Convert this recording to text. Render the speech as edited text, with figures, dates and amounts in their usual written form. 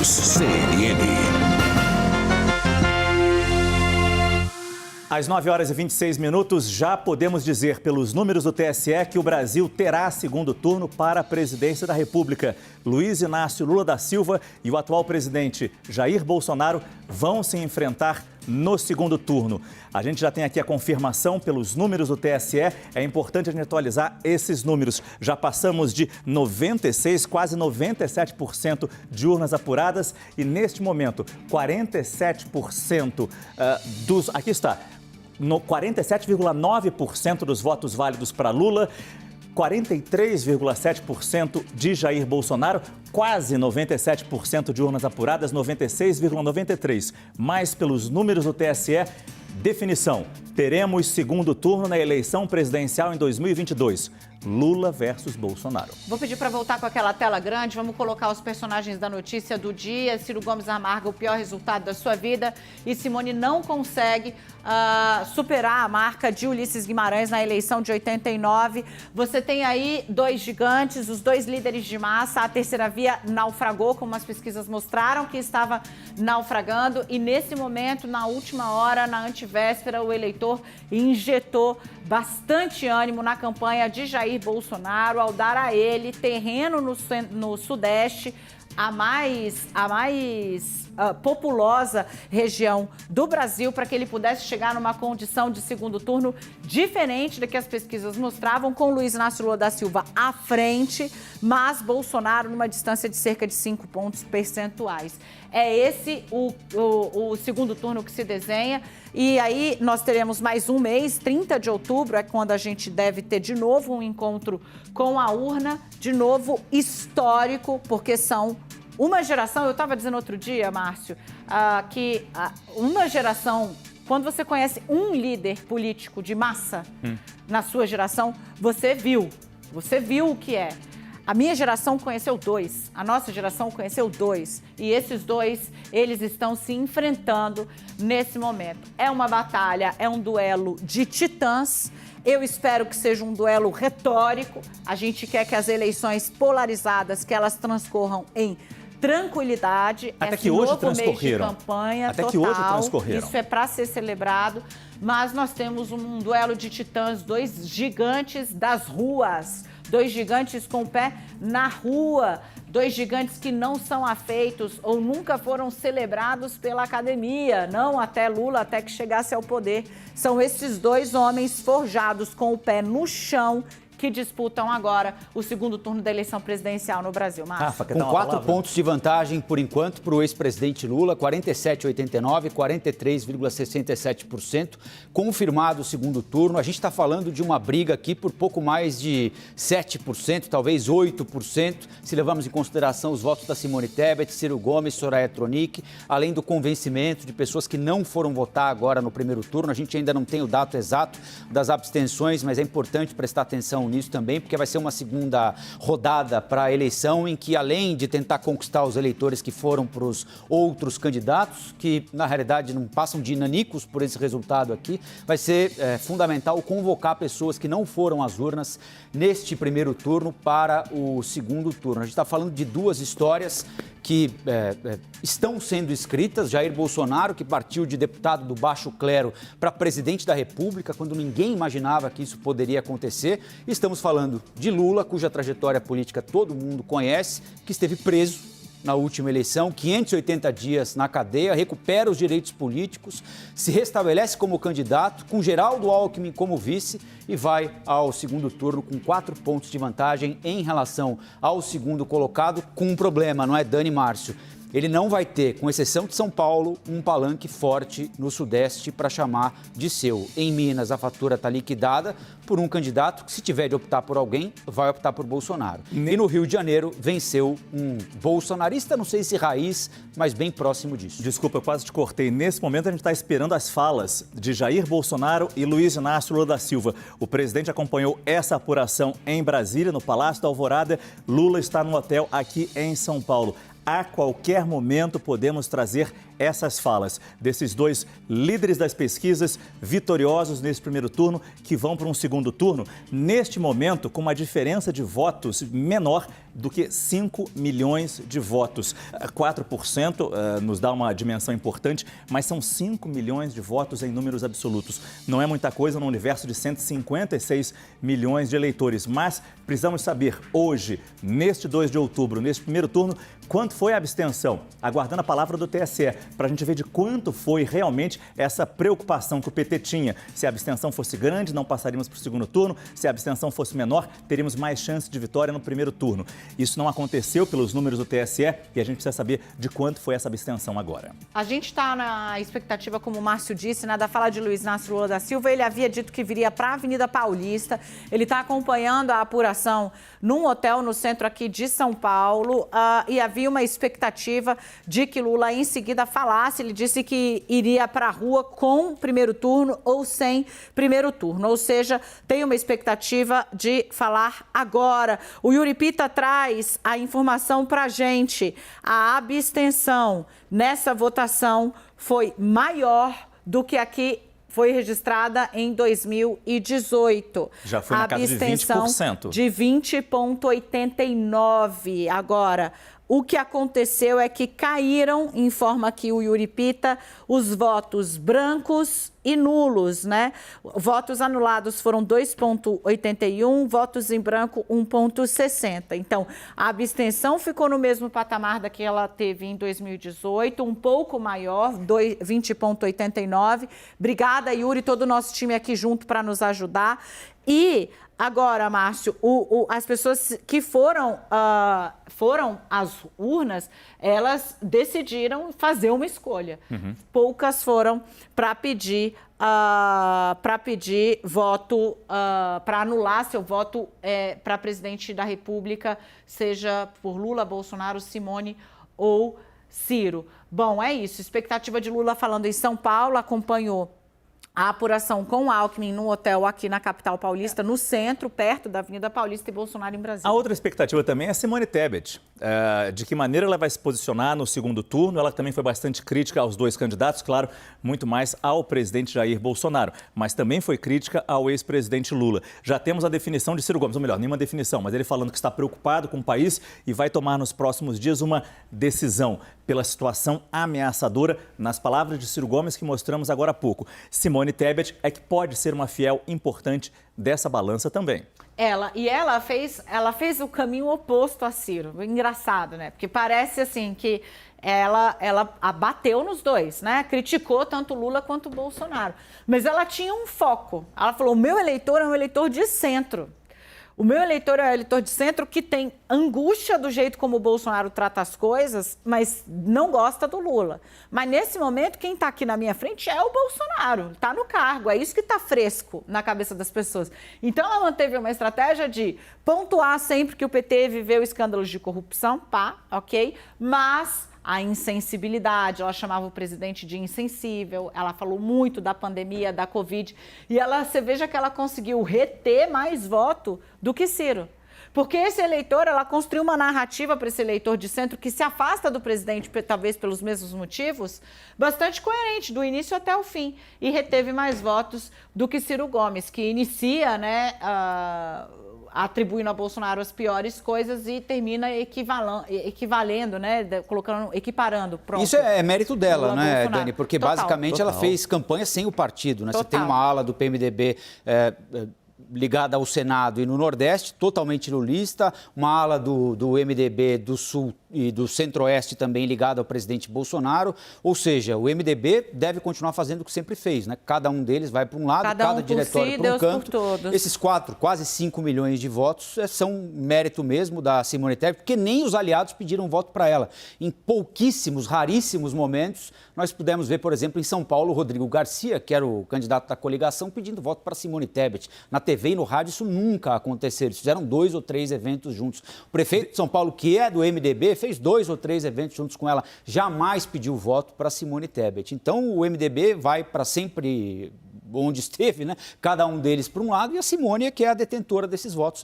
News CNN. Às 9h26, já podemos dizer pelos números do TSE que o Brasil terá segundo turno para a presidência da República. Luiz Inácio Lula da Silva e o atual presidente Jair Bolsonaro vão se enfrentar no segundo turno. A gente já tem aqui a confirmação pelos números do TSE. É importante a gente atualizar esses números. Já passamos de 96%, quase 97% de urnas apuradas e, neste momento, 47% dos... Aqui está. 47,9% dos votos válidos para Lula, 43,7% de Jair Bolsonaro, quase 97% de urnas apuradas, 96,93%. Mas pelos números do TSE, definição: teremos segundo turno na eleição presidencial em 2022. Lula versus Bolsonaro. Vou pedir para voltar com aquela tela grande. Vamos colocar os personagens da notícia do dia. Ciro Gomes amarga o pior resultado da sua vida e Simone não consegue superar a marca de Ulisses Guimarães na eleição de 89. Você tem aí dois gigantes, os dois líderes de massa. A terceira via naufragou, como as pesquisas mostraram que estava naufragando. E nesse momento, na última hora, na antivéspera, o eleitor injetou bastante ânimo na campanha de Jair Bolsonaro ao dar a ele terreno no Sudeste, a mais populosa região do Brasil, para que ele pudesse chegar numa condição de segundo turno diferente do que as pesquisas mostravam, com Luiz Inácio Lula da Silva à frente, mas Bolsonaro numa distância de cerca de 5 pontos percentuais. É esse o segundo turno que se desenha. E aí nós teremos mais um mês, 30 de outubro é quando a gente deve ter de novo um encontro com a urna, de novo histórico, porque são uma geração. Eu estava dizendo outro dia, Márcio, que uma geração, quando você conhece um líder político de massa na sua geração, você viu o que é. A minha geração conheceu dois, a nossa geração conheceu dois. E esses dois, eles estão se enfrentando nesse momento. É uma batalha, é um duelo de titãs. Eu espero que seja um duelo retórico. A gente quer que as eleições polarizadas, que elas transcorram em tranquilidade. Até que hoje transcorreram. Mês de campanha Até total. que hoje transcorreram. Isso é para ser celebrado. Mas nós temos um duelo de titãs, dois gigantes das ruas. Dois gigantes com o pé na rua, dois gigantes que não são afeitos ou nunca foram celebrados pela academia, não até Lula, até que chegasse ao poder. São esses dois homens forjados com o pé no chão que disputam agora o segundo turno da eleição presidencial no Brasil. Com 4 pontos de vantagem, por enquanto, para o ex-presidente Lula, 47,89%, 43,67%, confirmado o segundo turno. A gente está falando de uma briga aqui por pouco mais de 7%, talvez 8%, se levamos em consideração os votos da Simone Tebet, Ciro Gomes, Soraya Tronic, além do convencimento de pessoas que não foram votar agora no primeiro turno. A gente ainda não tem o dado exato das abstenções, mas é importante prestar atenção nisso também, porque vai ser uma segunda rodada para a eleição em que, além de tentar conquistar os eleitores que foram para os outros candidatos, que na realidade não passam de nanicos por esse resultado aqui, vai ser fundamental convocar pessoas que não foram às urnas neste primeiro turno para o segundo turno. A gente está falando de duas histórias que estão sendo escritas. Jair Bolsonaro, que partiu de deputado do baixo clero para presidente da República, quando ninguém imaginava que isso poderia acontecer. Estamos falando de Lula, cuja trajetória política todo mundo conhece, que esteve preso na última eleição, 580 dias na cadeia, recupera os direitos políticos, se restabelece como candidato, com Geraldo Alckmin como vice e vai ao segundo turno com 4 pontos de vantagem em relação ao segundo colocado, com um problema, não é, Dani e Márcio? Ele não vai ter, com exceção de São Paulo, um palanque forte no Sudeste para chamar de seu. Em Minas, a fatura está liquidada por um candidato que, se tiver de optar por alguém, vai optar por Bolsonaro. E no Rio de Janeiro, venceu um bolsonarista, não sei se raiz, mas bem próximo disso. Desculpa, eu quase te cortei. Nesse momento, a gente está esperando as falas de Jair Bolsonaro e Luiz Inácio Lula da Silva. O presidente acompanhou essa apuração em Brasília, no Palácio da Alvorada. Lula está no hotel aqui em São Paulo. A qualquer momento podemos trazer essas falas desses dois líderes das pesquisas vitoriosos nesse primeiro turno, que vão para um segundo turno, neste momento com uma diferença de votos menor do que 5 milhões de votos. 4% nos dá uma dimensão importante, mas são 5 milhões de votos em números absolutos. Não é muita coisa no universo de 156 milhões de eleitores, mas precisamos saber hoje, neste 2 de outubro, neste primeiro turno, quanto foi a abstenção. Aguardando a palavra do TSE, para a gente ver de quanto foi realmente essa preocupação que o PT tinha. Se a abstenção fosse grande, não passaríamos para o segundo turno. Se a abstenção fosse menor, teríamos mais chance de vitória no primeiro turno. Isso não aconteceu pelos números do TSE e a gente precisa saber de quanto foi essa abstenção agora. A gente está na expectativa, como o Márcio disse, né, da fala de Luiz Inácio Lula da Silva. Ele havia dito que viria para a Avenida Paulista. Ele está acompanhando a apuração num hotel no centro aqui de São Paulo e havia uma expectativa de que Lula em seguida falasse. Ele disse que iria para a rua com primeiro turno ou sem primeiro turno. Ou seja, tem uma expectativa de falar agora. O Yuri Pita traz a informação para a gente. A abstenção nessa votação foi maior do que aqui foi registrada em 2018. Já foi na casa de 20%. De 20,89%. Agora, o que aconteceu é que caíram, informa aqui o Yuri Pita, os votos brancos e nulos, né? Votos anulados foram 2,81, votos em branco 1,60. Então, a abstenção ficou no mesmo patamar da que ela teve em 2018, um pouco maior, 20,89. Obrigada, Yuri, todo o nosso time aqui junto para nos ajudar. E agora, Márcio, as pessoas que foram às urnas, elas decidiram fazer uma escolha. Poucas foram para pedir voto, para anular seu voto para presidente da República, seja por Lula, Bolsonaro, Simone ou Ciro. Bom, é isso. Expectativa de Lula falando em São Paulo, acompanhou a apuração com Alckmin no hotel aqui na capital paulista, no centro, perto da Avenida Paulista, e Bolsonaro em Brasília. A outra expectativa também é a Simone Tebet. De que maneira ela vai se posicionar no segundo turno. Ela também foi bastante crítica aos dois candidatos, claro, muito mais ao presidente Jair Bolsonaro, mas também foi crítica ao ex-presidente Lula. Já temos a definição de Ciro Gomes, ou melhor, nenhuma definição, mas ele falando que está preocupado com o país e vai tomar nos próximos dias uma decisão pela situação ameaçadora, nas palavras de Ciro Gomes que mostramos agora há pouco. Simone Tebet é que pode ser uma fiel importante dessa balança também. Ela fez o caminho oposto a Ciro. Engraçado, né? Porque parece assim que ela abateu nos dois, né? Criticou tanto Lula quanto Bolsonaro. Mas ela tinha um foco. Ela falou: o meu eleitor é um eleitor de centro. O meu eleitor é um eleitor de centro que tem angústia do jeito como o Bolsonaro trata as coisas, mas não gosta do Lula. Mas nesse momento, quem está aqui na minha frente é o Bolsonaro, está no cargo, é isso que está fresco na cabeça das pessoas. Então ela manteve uma estratégia de pontuar sempre que o PT viveu escândalos de corrupção, ok? Mas a insensibilidade, ela chamava o presidente de insensível, ela falou muito da pandemia, da Covid, e você veja que ela conseguiu reter mais voto do que Ciro. Porque esse eleitor, ela construiu uma narrativa para esse eleitor de centro que se afasta do presidente, talvez pelos mesmos motivos, bastante coerente, do início até o fim, e reteve mais votos do que Ciro Gomes, que inicia, né, atribuindo a Bolsonaro as piores coisas e termina equivalendo, né, equiparando. Pronto. Isso é mérito dela, Lula, né, Bolsonaro. Dani? Porque Total. basicamente ela fez campanha sem o partido, né? Total. Você tem uma ala do PMDB ligada ao Senado e no Nordeste, totalmente lulista, uma ala do MDB do Sul e do Centro-Oeste também ligada ao presidente Bolsonaro, ou seja, o MDB deve continuar fazendo o que sempre fez, né? Cada um deles vai para um lado, cada diretório para um canto. Esses quase 5 milhões de votos são mérito mesmo da Simone Tebet, porque nem os aliados pediram voto para ela. Em pouquíssimos, raríssimos momentos, nós pudemos ver, por exemplo, em São Paulo, o Rodrigo Garcia, que era o candidato da coligação, pedindo voto para Simone Tebet. Na TV e no rádio isso nunca aconteceu, eles fizeram 2 ou 3 eventos juntos. O prefeito de São Paulo, que é do MDB, fez 2 ou 3 eventos juntos com ela, jamais pediu voto para Simone Tebet. Então o MDB vai para sempre onde esteve, né? Cada um deles para um lado, e a Simone é que é a detentora desses votos aí.